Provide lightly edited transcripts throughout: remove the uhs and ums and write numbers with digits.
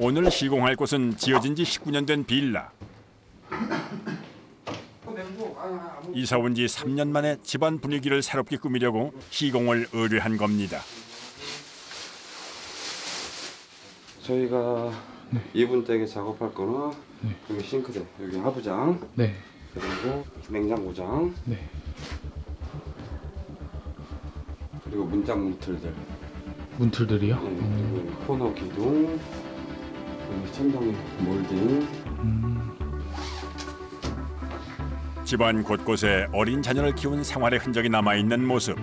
오늘 시공할 곳은 지어진 지 19년 된 빌라. 이사 온 지 3년 만에 집안 분위기를 새롭게 꾸미려고 시공을 의뢰한 겁니다. 저희가 이분 댁에 작업할 거는 여기 싱크대, 여기 하부장, 그리고 냉장고장, 그리고 문장 문틀들. 문틀들이요? 그리고 코너 기둥, 그리고 천장 몰딩. 집안 곳곳에 어린 자녀를 키운 생활의 흔적이 남아있는 모습.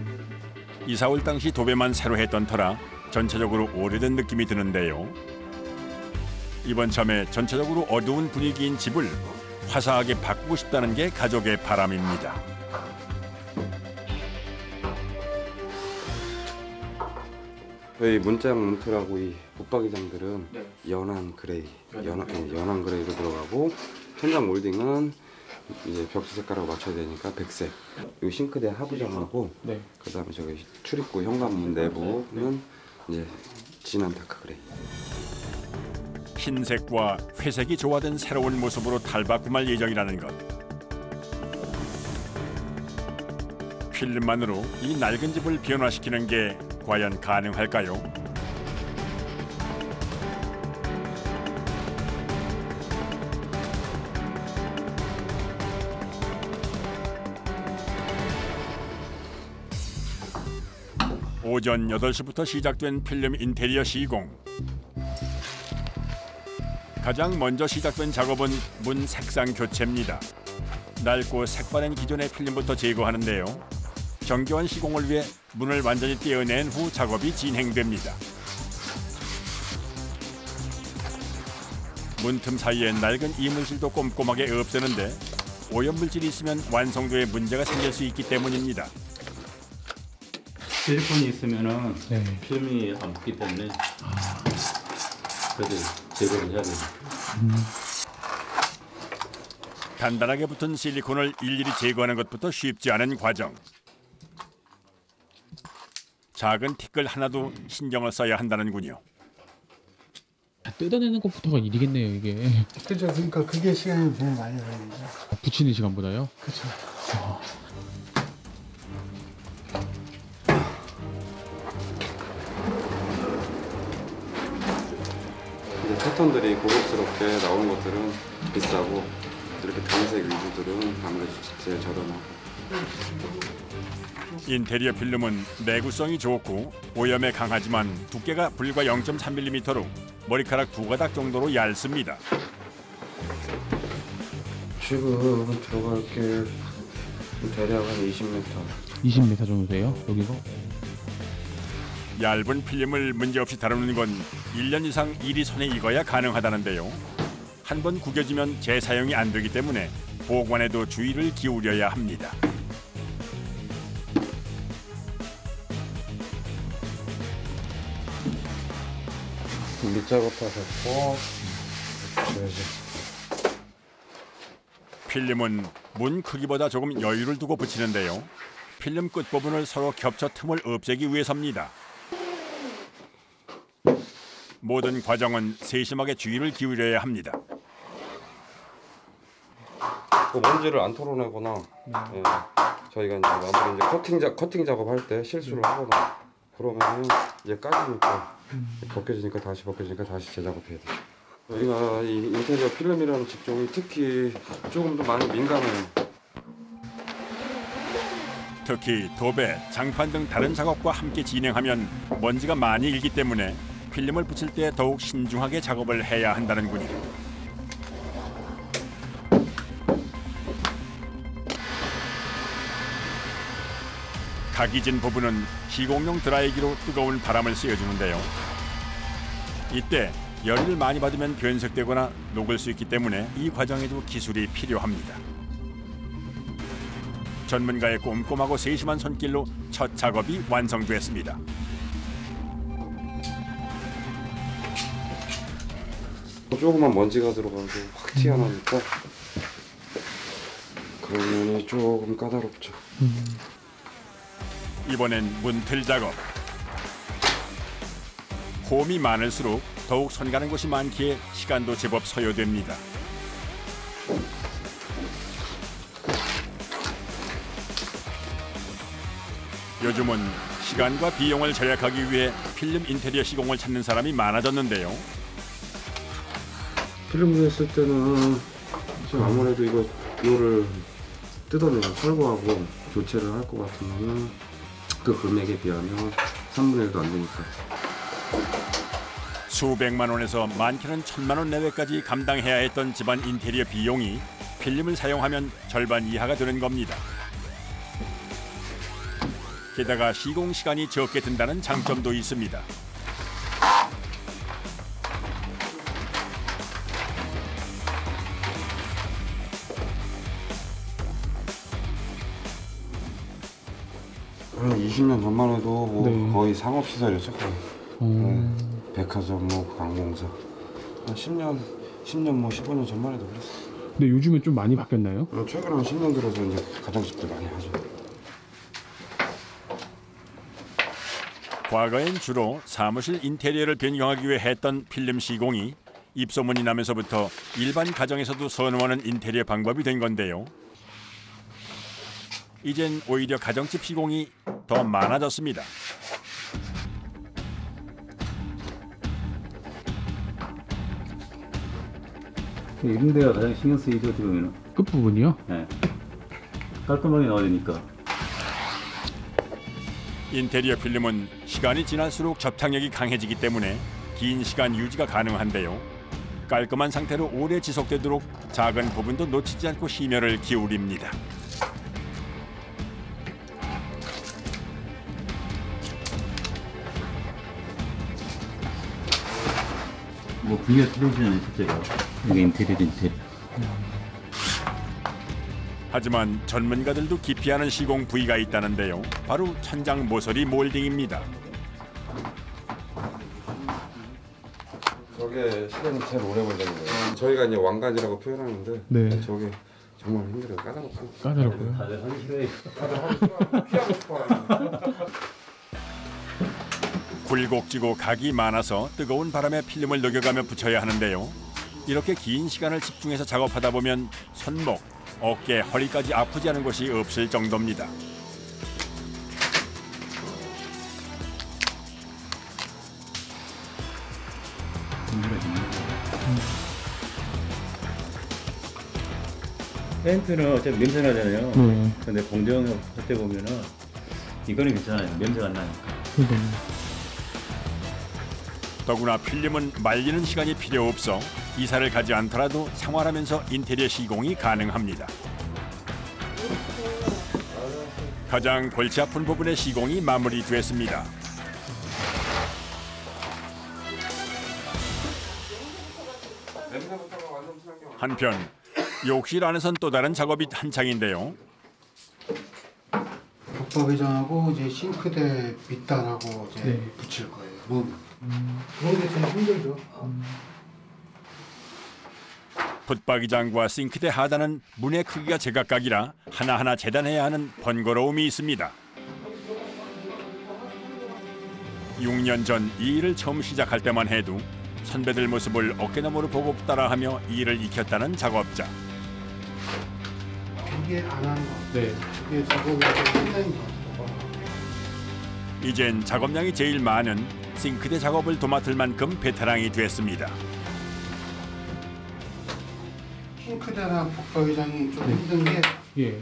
이사 올 당시 도배만 새로 했던 터라 전체적으로 오래된 느낌이 드는데요. 이번 참에 전체적으로 어두운 분위기인 집을 화사하게 바꾸고 싶다는 게 가족의 바람입니다. 저희 문장 문틀하고 이 붙박이장들은 연한 그레이, 연한 그레이로 들어가고, 천장 몰딩은 이제 벽지 색깔하고 맞춰야 되니까 백색. 이 싱크대 하부장하고, 그다음에 저기 출입구 현관문 내부는 이제 진한 다크 그레이. 흰색과 회색이 조화된 새로운 모습으로 탈바꿈할 예정이라는 것. 필름만으로 이 낡은 집을 변화시키는 게 과연 가능할까요? 오전 8시부터 시작된 필름 인테리어 시공. 가장 먼저 시작된 작업은 문 색상 교체입니다. 낡고 색바랜 기존의 필름부터 제거하는데요. 정교한 시공을 위해 문을 완전히 떼어낸 후 작업이 진행됩니다. 문틈 사이에 낡은 이물질도 꼼꼼하게 없애는데 오염물질이 있으면 완성도에 문제가 생길 수 있기 때문입니다. 실리콘이 있으면은 필름이 안 붙기 때문에 그래도 제거를 해야 됩니다. 단단하게 붙은 실리콘을 일일이 제거하는 것부터 쉽지 않은 과정. 작은 티끌 하나도 신경을 써야 한다는군요. 뜯어내는 것부터가 일이겠네요, 이게. 그렇죠. 그러니까 그게 시간이 제일 많이 걸리죠. 붙이는 시간보다요? 그렇죠. 이제 패턴들이 고급스럽게 나오는 것들은 비싸고, 이렇게 단색 위주들은 아무래도 제일 저렴하고. 인테리어 필름은 내구성이 좋고 오염에 강하지만 두께가 불과 0.3mm로 머리카락 2가닥 정도로 얇습니다. 지금 들어갈 게 대략 한 20m. 20m 정도 돼요, 여기가? 얇은 필름을 문제없이 다루는 건 1년 이상 일이 손에 익어야 가능하다는데요. 한 번 구겨지면 재사용이 안 되기 때문에 보관에도 주의를 기울여야 합니다. 밑작업하셨고, 필름은 문 크기보다 조금 여유를 두고 붙이는데요. 필름 끝부분을 서로 겹쳐 틈을 없애기 위해서입니다. 모든 과정은 세심하게 주의를 기울여야 합니다. 그 먼지를 안 털어내거나, 저희가 이제 마무리 이제 커팅 작업할 때 실수를 하거나 그러면 이제 까지니까 벗겨지니까 다시 재작업해야 돼요. 저희가 이 인테리어 필름이라는 직종이 특히 조금 더 많이 민감해요. 특히 도배, 장판 등 다른 작업과 함께 진행하면 먼지가 많이 일기 때문에 필름을 붙일 때 더욱 신중하게 작업을 해야 한다는군요. 각이 진 부분은 시공용 드라이기로 뜨거운 바람을 쐬어주는데요. 이때 열을 많이 받으면 변색되거나 녹을 수 있기 때문에 이 과정에도 기술이 필요합니다. 전문가의 꼼꼼하고 세심한 손길로 첫 작업이 완성됐습니다. 조그만 먼지가 들어가도 확 튀어나오니까 그런 면이 조금 까다롭죠. 이번엔 문틀 작업. 홈이 많을수록 더욱 손 가는 곳이 많기에 시간도 제법 소요됩니다. 요즘은 시간과 비용을 절약하기 위해 필름 인테리어 시공을 찾는 사람이 많아졌는데요. 필름 했을 때는 지금 아무래도 이거를 뜯어내서 철거하고 교체를 할 것 같으면은 그 금액에 비하면 3분의 1도 안 되니까. 수백만 원에서 많게는 1,000만 원 내외까지 감당해야 했던 집안 인테리어 비용이 필름을 사용하면 절반 이하가 되는 겁니다. 게다가 시공 시간이 적게 든다는 장점도 있습니다. 한 20년 전만 해도 뭐 네. 거의 상업시설이었죠. 거의. 네. 백화점, 뭐 관공서. 한 10년 뭐 15년 전만 해도 그랬어요. 근데 요즘에 좀 많이 바뀌었나요? 최근 한 10년 들어서 이제 가정집들 많이 하죠. 과거엔 주로 사무실 인테리어를 변경하기 위해 했던 필름 시공이 입소문이 나면서부터 일반 가정에서도 선호하는 인테리어 방법이 된 건데요. 이젠 오히려 가정집 시공이 더 많아졌습니다. 이런 데가 가장 신경 쓰이죠, 어떻게 보면은. 끝부분이요? 네. 깔끔하게 나와야 되니까. 인테리어 필름은 시간이 지날수록 접착력이 강해지기 때문에 긴 시간 유지가 가능한데요. 깔끔한 상태로 오래 지속되도록 작은 부분도 놓치지 않고 심혈을 기울입니다. 뭐 분위기가 틀려지잖아요, 실제가. 이게 인테리어도 인테리어. 하지만 전문가들도 기피하는 시공 부위가 있다는데요. 바로 천장 모서리 몰딩입니다. 저게 시간이 제일 오래 걸리는 거예요. 저희가 이제 왕가지라고 표현하는데 네. 저게 정말 힘들어요. 까다롭고. 까다롭고요. 다들 하기 싫어해. 다들 하고 피하고 싶어요. 굴곡지고 각이 많아서 뜨거운 바람에 필름을 녹여가며 붙여야 하는데요. 이렇게 긴 시간을 집중해서 작업하다 보면 손목, 어깨, 허리까지 아프지 않은 곳이 없을 정도입니다. 페인트는 어차피 냄새 나잖아요. 네. 근데 공정할 때 보면은 이거는 괜찮아요. 냄새가 안 나니까. 그러니까요. 더구나 필름은 말리는 시간이 필요 없어 이사를 가지 않더라도 생활하면서 인테리어 시공이 가능합니다. 가장 골치 아픈 부분의 시공이 마무리됐습니다. 한편 욕실 안에선 또 다른 작업이 한창인데요. 붙박이장하고 이제 싱크대 밑단하고 이제 네. 붙일 거예요. 문. 그런 게 좀 힘들죠. 붙박이장과 싱크대 하단은 문의 크기가 제각각이라 하나하나 재단해야 하는 번거로움이 있습니다. 6년 전 이 일을 처음 시작할 때만 해도 선배들 모습을 어깨너머로 보고 따라하며 이 일을 익혔다는 작업자. 이게 안 하는 거. 네. 이게 작업이 상당히 더. 이젠 작업량이 제일 많은 싱크대 작업을 도맡을 만큼 베테랑이 됐습니다. 싱크대나 붙박이장이 좀 힘든 게 예.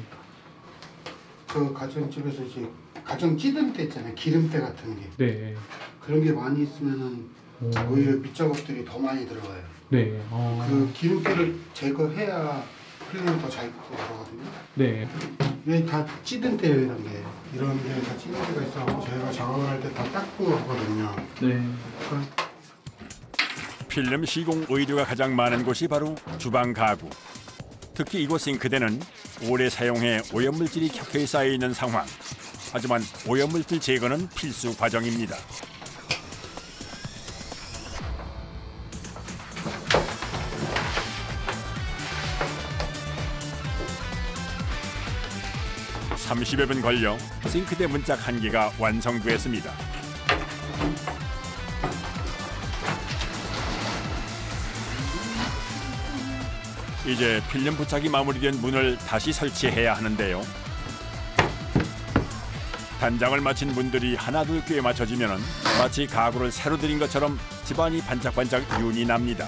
그 가정집에서 이제 가정 찌든 때 있잖아요. 기름때 같은 게. 네. 그런 게 많이 있으면은 오히려 밑작업들이 더 많이 들어가요. 네. 그 기름때를 제거해야 필름이 더 잘 들어가거든요. 네. 이게 다 찌든 때예요, 이런 게. 이런 게 다 찌든 때가 있어서 저희가 작업을 할 때 다 닦고 하거든요. 네. 그러니까 필름 시공 의류가 가장 많은 곳이 바로 주방 가구. 특히 이곳 싱크대는 오래 사용해 오염물질이 켜켜이 쌓여 있는 상황. 하지만 오염물질 제거는 필수 과정입니다. (30여 분) 걸려 싱크대 문짝 1개가 완성됐습니다. 이제 필름 부착이 마무리된 문을 다시 설치해야 하는데요. 단장을 마친 문들이 하나둘 꽤 맞춰지면 마치 가구를 새로 들인 것처럼 집안이 반짝반짝 윤이 납니다.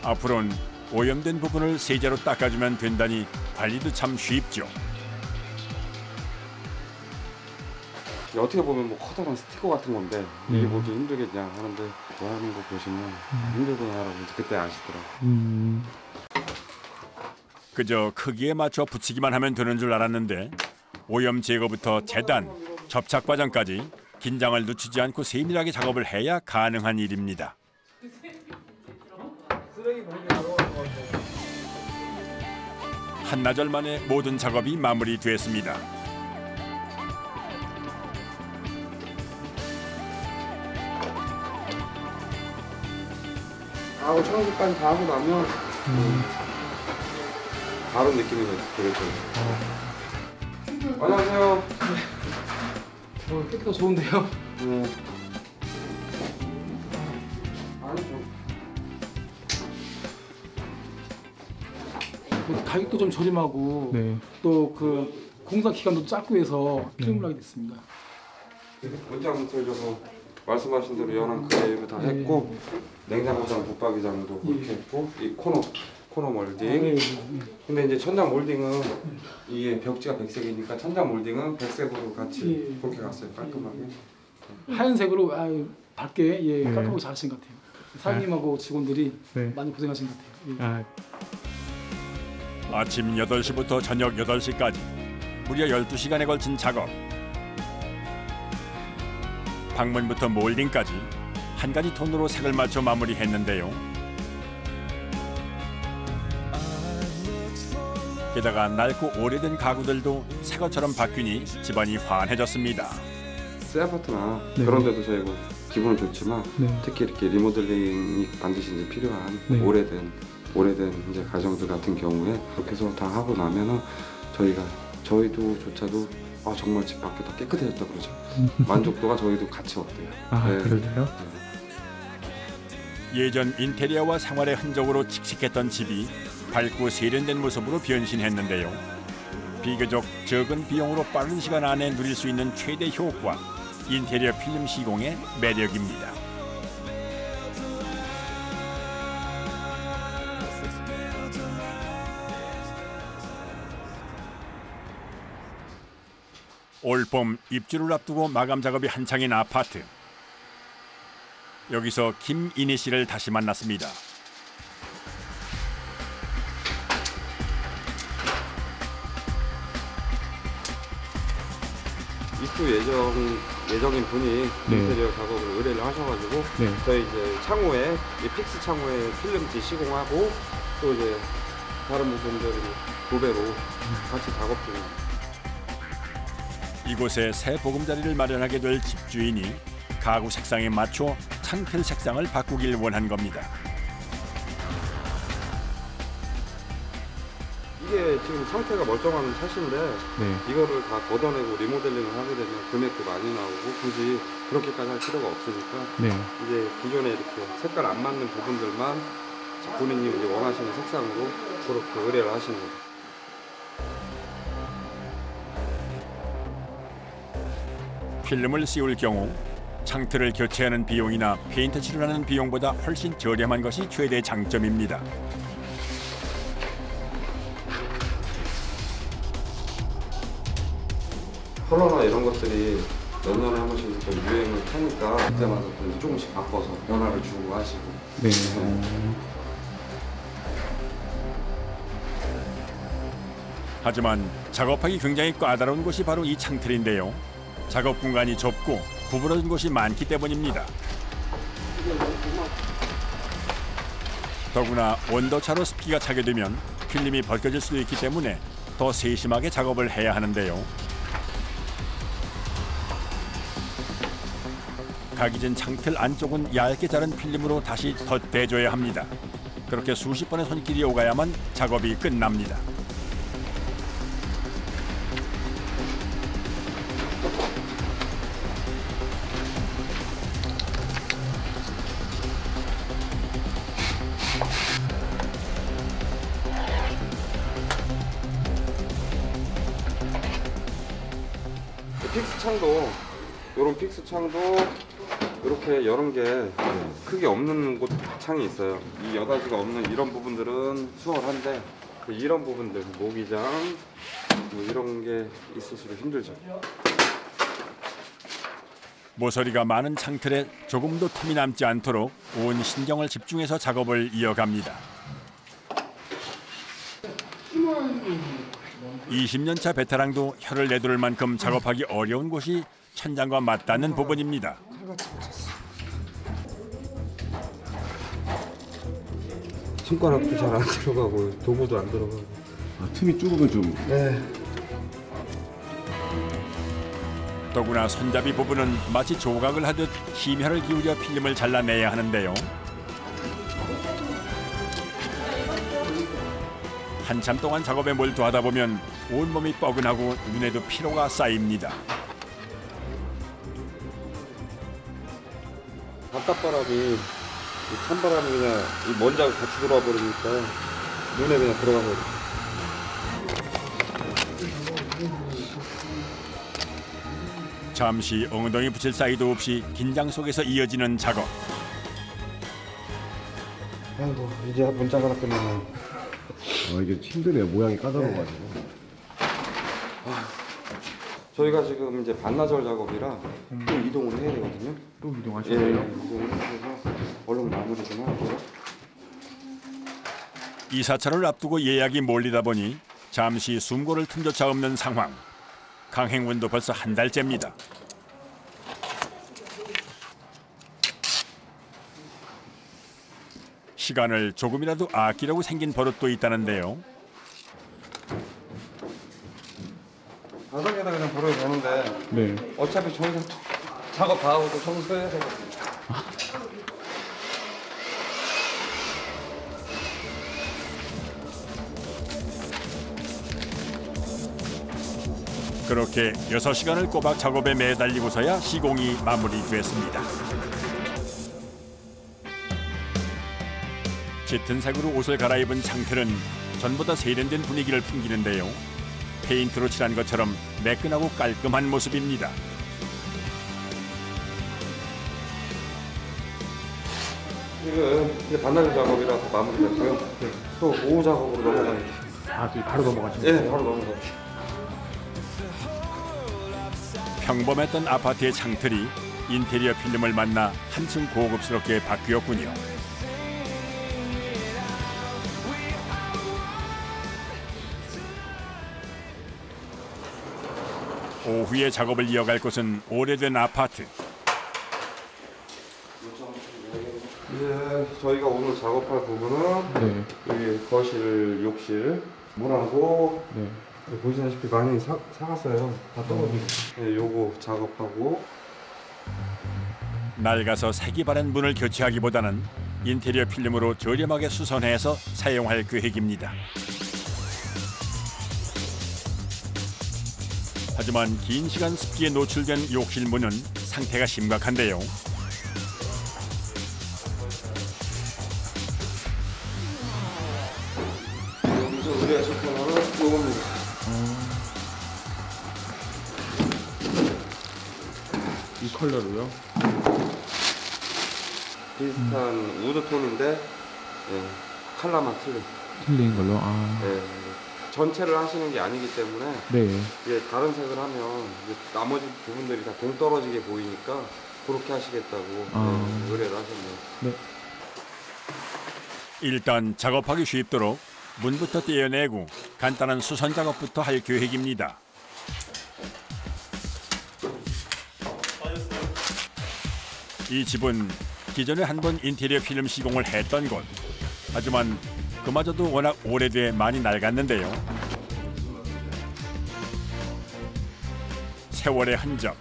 앞으로는 오염된 부분을 세제로 닦아주면 된다니 관리도 참 쉽죠. 어떻게 보면 뭐 커다란 스티커 같은 건데 이게 뭐지 힘들겠냐 하는데 뭐 하는 거 보시면 힘들구나라고 이제 그때 아시더라고요. 그저 크기에 맞춰 붙이기만 하면 되는 줄 알았는데 오염 제거부터 재단, 접착 과정까지 긴장을 늦추지 않고 세밀하게 작업을 해야 가능한 일입니다. 한나절 만에 모든 작업이 마무리됐습니다. 하고 청소까지 다 하고 나면 다른 느낌이 되겠죠. 안녕하세요. 깨끗하고 좋은데요? 네. 아니 좀 가격도 좀 저렴하고 네. 또 그 공사 기간도 짧고 해서 필름을 하게 됐습니다. 문장부터 줘서 말씀하신 대로 연한 그레이브 다 했고 냉장고장 붙박이장도 그렇게 했고 이 코너 몰딩. 근데 이제 천장 몰딩은 이게 벽지가 백색이니까 천장 몰딩은 백색으로 같이 그렇게 갔어요. 깔끔하게. 하얀색으로 밝게 네. 깔끔하게 잘하신 것 같아요. 사장님하고 직원들이 네. 많이 고생하신 것 같아요. 예. 아침 8시부터 저녁 8시까지 무려 12시간에 걸친 작업. 방문부터 몰딩까지 한 가지 톤으로 색을 맞춰 마무리했는데요. 게다가 낡고 오래된 가구들도 새 것처럼 바뀌니 집안이 환해졌습니다. 새 아파트나 네. 그런 데도 저희가 기분은 좋지만 네. 특히 이렇게 리모델링이 반드시 이제 필요한 네. 오래된 이제 가정들 같은 경우에 그렇게 해서 다 하고 나면은 저희도조차도 정말 집 밖에 더 깨끗해졌다 그러죠. 만족도가 저희도 같이 없대요. 아, 네. 그러세요? 예전 인테리어와 생활의 흔적으로 칙칙했던 집이 밝고 세련된 모습으로 변신했는데요. 비교적 적은 비용으로 빠른 시간 안에 누릴 수 있는 최대 효과, 인테리어 필름 시공의 매력입니다. 올봄 입주를 앞두고 마감 작업이 한창인 아파트. 여기서 김인희 씨를 다시 만났습니다. 입주 예정인 분이 네. 인테리어 작업을 의뢰를 하셔가지고 네. 저희 이제 창호에 이 픽스 창호에 필름지 시공하고 또 이제 다른 부분들을 도배로 같이 작업 중입니다. 이곳에 새 보금자리를 마련하게 될 집주인이 가구 색상에 맞춰 창틀 색상을 바꾸길 원한 겁니다. 이게 지금 상태가 멀쩡한 샷인데 네. 이거를 다 걷어내고 리모델링을 하게 되면 금액도 많이 나오고 굳이 그렇게까지 할 필요가 없으니까 네. 이제 기존에 이렇게 색깔 안 맞는 부분들만 본인이 이제 원하시는 색상으로 그렇게 의뢰를 하시는 거죠. 필름을 씌울 경우 창틀을 교체하는 비용이나 페인트 칠하는 비용보다 훨씬 저렴한 것이 최대 장점입니다. 컬러나 이런 것들이 몇 년에 한 번씩 또 유행을 타니까 그때마다 또 이제 조금씩 바꿔서 변화를 주고 하시고. 네. 하지만 작업하기 굉장히 까다로운 곳이 바로 이 창틀인데요. 작업 공간이 좁고 구부러진 곳이 많기 때문입니다. 더구나 온도차로 습기가 차게 되면 필름이 벗겨질 수도 있기 때문에 더 세심하게 작업을 해야 하는데요. 각이진 창틀 안쪽은 얇게 자른 필름으로 다시 덧대줘야 합니다. 그렇게 수십 번의 손길이 오가야만 작업이 끝납니다. 창도 이런 픽스 창도 이렇게 여러 개 크게 없는 곳 창이 있어요. 이 여닫이가 없는 이런 부분들은 수월한데 이런 부분들 모기장 뭐 이런 게 있을수록 힘들죠. 모서리가 많은 창틀에 조금도 틈이 남지 않도록 온 신경을 집중해서 작업을 이어갑니다. 20년차 베테랑도 혀를 내두를 만큼 작업하기 어려운 곳이 천장과 맞닿는 부분입니다. 손가락도 잘 안 들어가고 도구도 안 들어가고. 아, 틈이 좁으면 좀. 네. 더구나 손잡이 부분은 마치 조각을 하듯 심혈을 기울여 필름을 잘라내야 하는데요. 한참 동안 작업에 몰두하다 보면 온몸이 뻐근하고 눈에도 피로가 쌓입니다. 바깥바람이 이 찬바람이 그냥 이 먼지하고 같이 들어와 버리니까 눈에 그냥 들어가서. 잠시 엉덩이 붙일 사이도 없이 긴장 속에서 이어지는 작업. 아이고 이제 문자가 하나 끝나면. 이게 힘드네요. 모양이 까다로워가지고. 저희가 지금 이제 반나절 작업이라 또 이동을 해야 되거든요. 또 예, 이동하셔야 돼요. 이동을 해서 얼른 마무리 좀 하고. 이사차를 앞두고 예약이 몰리다 보니 잠시 숨고를 틈조차 없는 상황. 강행군도 벌써 한 달째입니다. 시간을 조금이라도 아끼려고 생긴 버릇도 있다는데요. 바닥에다 그냥 버려도 되는데 네. 어차피 저희가 또 작업 다 하고 또 청소해야 되거든요. 그렇게 6시간을 꼬박 작업에 매달리고서야 시공이 마무리됐습니다. 짙은 색으로 옷을 갈아입은 창틀은 전보다 세련된 분위기를 풍기는데요. 페인트로 칠한 것처럼 매끈하고 깔끔한 모습입니다. 지금 이제 반나절 작업이라서 마무리됐고요. 또 오후 작업으로 넘어가야 돼요. 아, 바로 넘어가시죠. 예, 바로 넘어가야 돼요. 평범했던 아파트의 창틀이 인테리어 필름을 만나 한층 고급스럽게 바뀌었군요. 오후에 작업을 이어갈 곳은 오래된 아파트. 이제 저희가 오늘 작업할 부분은 네. 여기 거실, 욕실, 문하고 네. 보시다시피 많이 사갔어요. 다 떨어지고. 네, 요거 작업하고. 낡아서 색이 바랜 문을 교체하기보다는 인테리어 필름으로 저렴하게 수선해서 사용할 계획입니다. 하지만 긴 시간 습기에 노출된 욕실 문은 상태가 심각한데요. 여기서 의뢰하실 거는 요겁니다. 이 컬러로요? 비슷한 우드톤인데 예, 컬러만 틀려. 틀린 걸로. 아. 예, 전체를 하시는 게 아니기 때문에 네. 이제 다른 색을 하면 이제 나머지 부분들이 다 동떨어지게 보이니까 그렇게 하시겠다고 아. 의뢰를 하셨네요. 네. 일단 작업하기 쉽도록 문부터 떼어내고 간단한 수선 작업부터 할 계획입니다. 이 집은 기존에 한 번 인테리어 필름 시공을 했던 곳. 하지만 그마저도 워낙 오래돼 많이 낡았는데요. 세월의 흔적,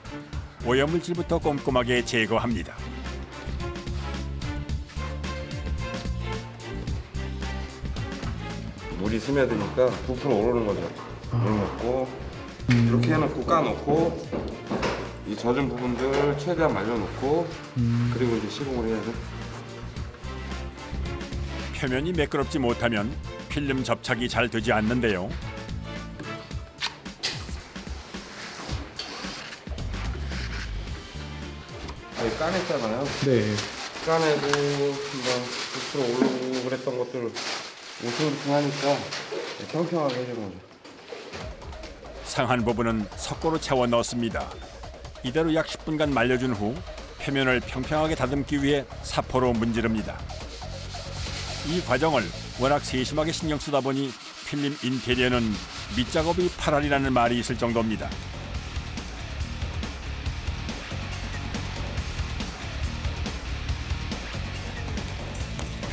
오염물질부터 꼼꼼하게 제거합니다. 물이 스며드니까 부풀어 오르는 거죠. 물 넣고 이렇게 해놓고 까놓고 이 젖은 부분들 최대한 말려놓고 그리고 이제 시공을 해야 돼. 표면이 매끄럽지 못하면 필름 접착이 잘 되지 않는데요. 저희 까냈잖아요. 네. 까내고 한번 밑으로 올라오고 그랬던 것들 우승 하니까 평평하게 해주는 거죠. 상한 부분은 석고로 채워 넣습니다. 이대로 약 10분간 말려준 후 표면을 평평하게 다듬기 위해 사포로 문지릅니다. 이 과정을 워낙 세심하게 신경 쓰다 보니 필름 인테리어는 밑작업이 8할이라는 말이 있을 정도입니다.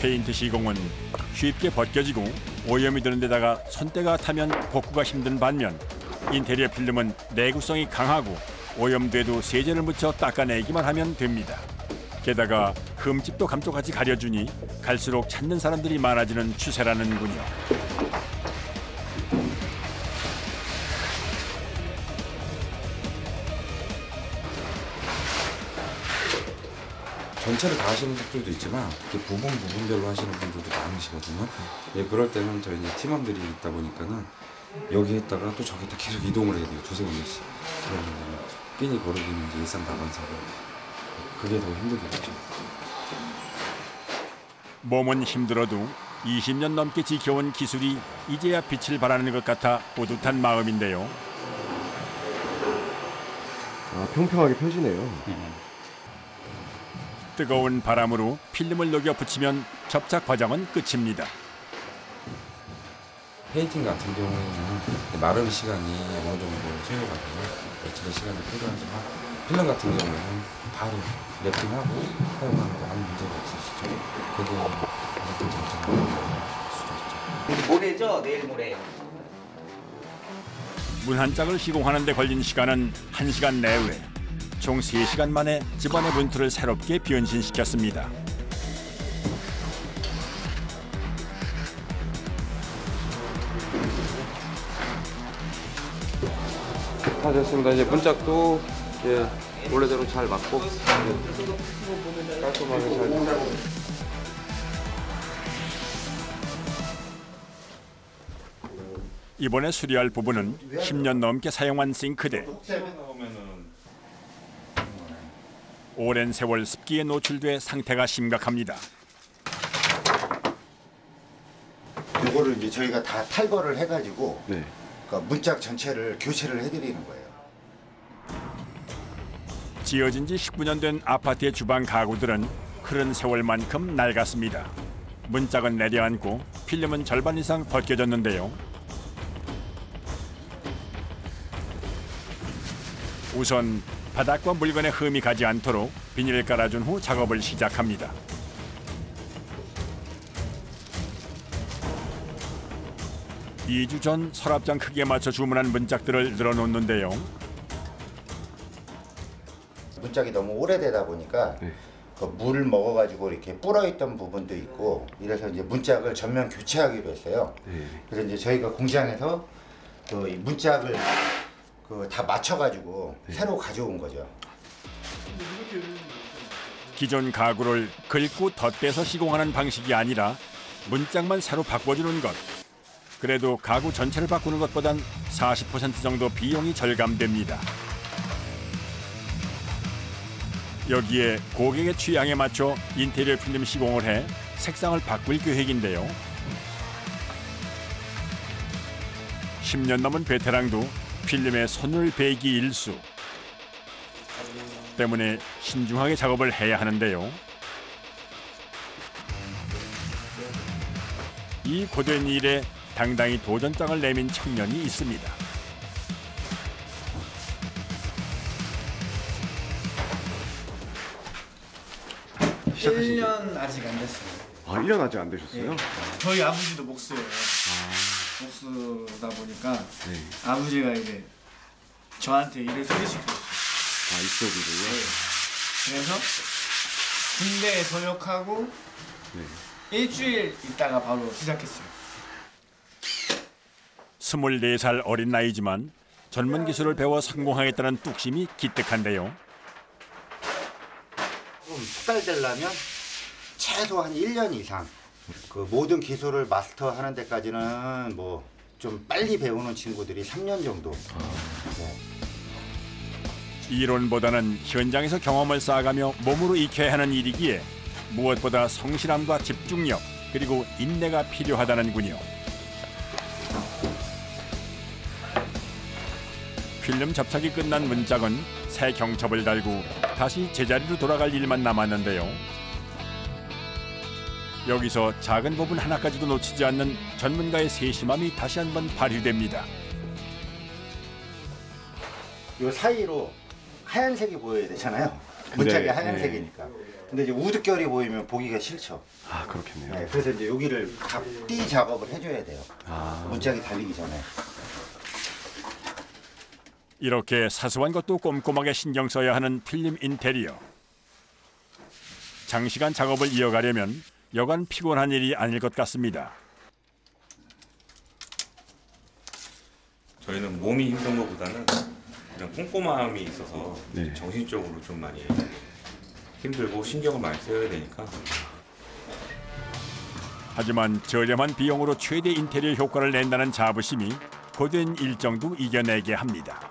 페인트 시공은 쉽게 벗겨지고 오염이 드는 데다가 손때가 타면 복구가 힘든 반면 인테리어 필름은 내구성이 강하고 오염돼도 세제를 묻혀 닦아내기만 하면 됩니다. 게다가 흠집도 감쪽같이 가려주니 갈수록 찾는 사람들이 많아지는 추세라는군요. 전체를 다 하시는 분들도 있지만 이렇게 부분별로 하시는 분들도 많으시거든요. 예, 그럴 때는 저희 이제 팀원들이 있다 보니까는 여기 했다가 또 저기 다 계속 이동을 해야 돼요. 두세 군데씩. 그러면 끼니 거르기는 이제 일상다반사고 그게 더 힘들겠죠. 몸은 힘들어도 20년 넘게 지켜온 기술이 이제야 빛을 발하는 것 같아 뿌듯한 마음인데요. 아, 평평하게 펴지네요. 뜨거운 바람으로 필름을 녹여 붙이면 접착 과정은 끝입니다. 페인팅 같은 경우에는 마름 시간이 어느 정도 소요가고요. 며칠의 시간이 필요하지만 필름 같은 경우에는 바로 랩핑하고 사용하는데 아무 문제가 없으시죠. 그게 어떤 장점이 수죠. 모레죠? 내일 모레. 문 한 짝을 시공하는 데 걸린 시간은 1시간 내외. 총 3시간 만에 집안의 문틀을 새롭게 변신시켰습니다. 다 됐습니다. 이제 문짝도 이제 원래대로 잘 맞고 깔끔하게 잘 됐고. 이번에 수리할 부분은 10년 넘게 사용한 싱크대. 오랜 세월 습기에 노출돼 상태가 심각합니다. 이거를 이제 저희가 다 탈거를 해가지고 네. 그러니까 문짝 전체를 교체를 해드리는 거예요. 지어진 지 19년 된 아파트의 주방 가구들은 흐른 세월만큼 낡았습니다. 문짝은 내려앉고 필름은 절반 이상 벗겨졌는데요. 우선 바닥과 물건에 흠이 가지 않도록 비닐을 깔아준 후 작업을 시작합니다. (2주) 전 서랍장 크기에 맞춰 주문한 문짝들을 늘어놓는데요. 문짝이 너무 오래되다 보니까 그 물을 먹어가지고 이렇게 불어있던 부분도 있고 이래서 이제 문짝을 전면 교체하기로 했어요. 그래서 이제 저희가 공장에서 그 이 문짝을 그 다 맞춰가지고 새로 가져온 거죠. 기존 가구를 긁고 덧대서 시공하는 방식이 아니라 문짝만 새로 바꿔주는 것. 그래도 가구 전체를 바꾸는 것보단 40% 정도 비용이 절감됩니다. 여기에 고객의 취향에 맞춰 인테리어 필름 시공을 해 색상을 바꿀 계획인데요. 10년 넘은 베테랑도 필름에 손을 베기 일수. 때문에 신중하게 작업을 해야 하는데요. 이 고된 일에 당당히 도전장을 내민 청년이 있습니다. 1년 아직 안 됐어요. 아, 1년 아직 안 되셨어요? 저희 아버지도 목수예요. 목수다 보니까 아버지가 이제 저한테 일을 소개시켰어요. 아, 이쪽이고요. 그래서 군대에 전역하고 일주일 있다가 바로 시작했어요. 24살 어린 나이지만 전문 기술을 배워 성공하겠다는 뚝심이 기특한데요. 숙달되려면 최소한 1년 이상 그 모든 기술을 마스터하는 데까지는 뭐 좀 빨리 배우는 친구들이 3년 정도. 이론보다는 현장에서 경험을 쌓아가며 몸으로 익혀야 하는 일이기에 무엇보다 성실함과 집중력 그리고 인내가 필요하다는군요. 필름 접착이 끝난 문짝은 새 경첩을 달고 다시 제자리로 돌아갈 일만 남았는데요. 여기서 작은 부분 하나까지도 놓치지 않는 전문가의 세심함이 다시 한번 발휘됩니다. 이 사이로 하얀색이 보여야 되잖아요. 문짝이 네, 하얀색이니까. 근데 이제 우드결이 보이면 보기가 싫죠. 아 그렇겠네요. 네, 그래서 이제 여기를 띠 작업을 해줘야 돼요. 문짝이 달리기 전에. 이렇게 사소한 것도 꼼꼼하게 신경 써야 하는 필름 인테리어. 장시간 작업을 이어가려면 여간 피곤한 일이 아닐 것 같습니다. 저희는 몸이 힘든 것보다는 그냥 꼼꼼함이 있어서 네. 정신적으로 좀 많이 힘들고 신경을 많이 써야 되니까. 하지만 저렴한 비용으로 최대 인테리어 효과를 낸다는 자부심이 고된 일정도 이겨내게 합니다.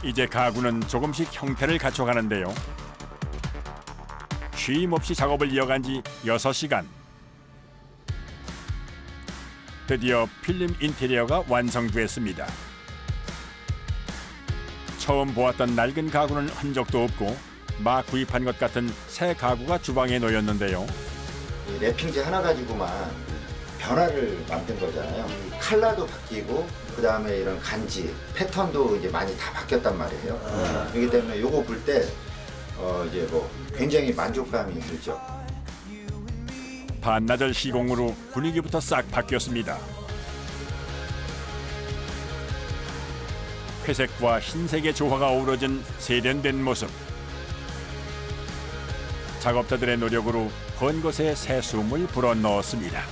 이제 가구는 조금씩 형태를 갖춰가는데요. 쉼 없이 작업을 이어간 지 6시간. 드디어 필름 인테리어가 완성됐습니다. 처음 보았던 낡은 가구는 흔적도 없고 막 구입한 것 같은 새 가구가 주방에 놓였는데요. 이 랩핑지 하나 가지고만 변화를 만든 거잖아요. 컬러도 바뀌고 그 다음에 이런 간지, 패턴도 이제 많이 다 바뀌었단 말이에요. 그렇기 때문에 요거 볼 때 이제 뭐 굉장히 만족감이 들죠. 반나절 시공으로 분위기부터 싹 바뀌었습니다. 회색과 흰색의 조화가 어우러진 세련된 모습. 작업자들의 노력으로 헌 곳에 새 숨을 불어넣었습니다.